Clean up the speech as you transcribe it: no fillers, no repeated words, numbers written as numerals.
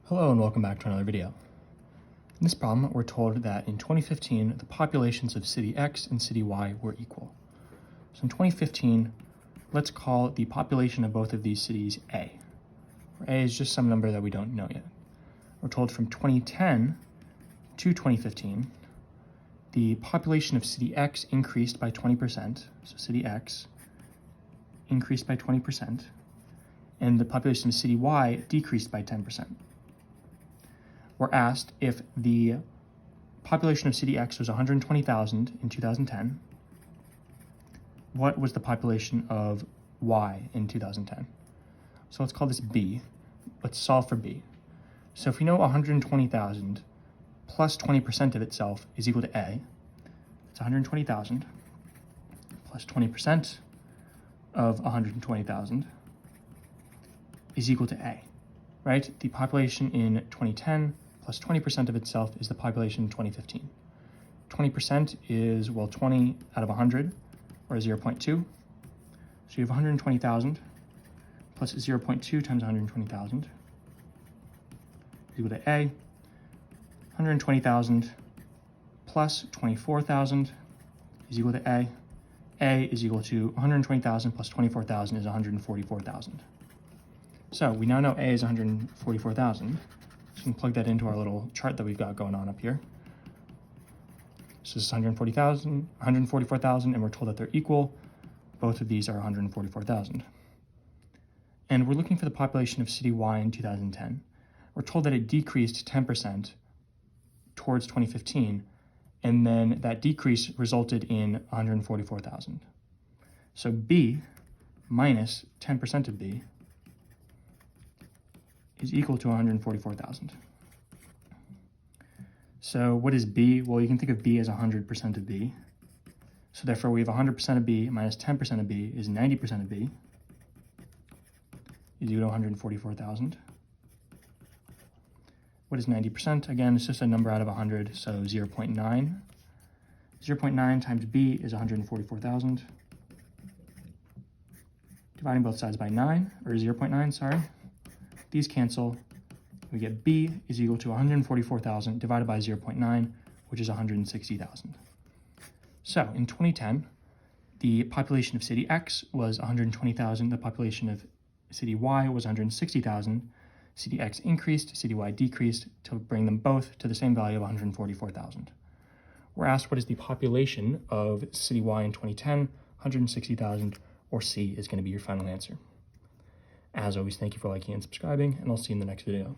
Hello and welcome back to another video. In this problem, we're told that in 2015, the populations of city X and city Y were equal. So in 2015, let's call the population of both of these cities A, where A is just some number that we don't know yet. We're told from 2010 to 2015, the population of city X increased by 20%, so city X increased by 20%, and the population of city Y decreased by 10%. We're asked if the population of city X was 120,000 in 2010, what was the population of Y in 2010? So let's call this B. Let's solve for B. So if we know 120,000 plus 20% of itself is equal to A, it's 120,000 plus 20% of 120,000 is equal to A, right? The population in 2010 plus 20% of itself is the population in 2015. 20% is, well, 20 out of 100, or 0.2. So you have 120,000 plus 0.2 times 120,000 is equal to A. 120,000 plus 24,000 is equal to A. A is equal to 120,000 plus 24,000 is 144,000. So we now know A is 144,000. So we can plug that into our little chart that we've got going on up here. So this is 144,000, and we're told that they're equal. Both of these are 144,000. And we're looking for the population of city Y in 2010. We're told that it decreased 10% towards 2015, and then that decrease resulted in 144,000. So B minus 10% of B is equal to 144,000. So what is B? Well, you can think of B as 100% of B. So therefore we have 100% of B minus 10% of B is 90% of B is equal to 144,000. What is 90%? Again, it's just a number out of 100, so 0.9. 0.9 times B is 144,000. Dividing both sides by 9, or 0.9, sorry. These cancel. We get B is equal to 144,000 divided by 0.9, which is 160,000. So in 2010, the population of city X was 120,000. The population of city Y was 160,000. City X increased, city Y decreased to bring them both to the same value of 144,000. We're asked what is the population of city Y in 2010, 160,000, or C is going to be your final answer. As always, thank you for liking and subscribing, and I'll see you in the next video.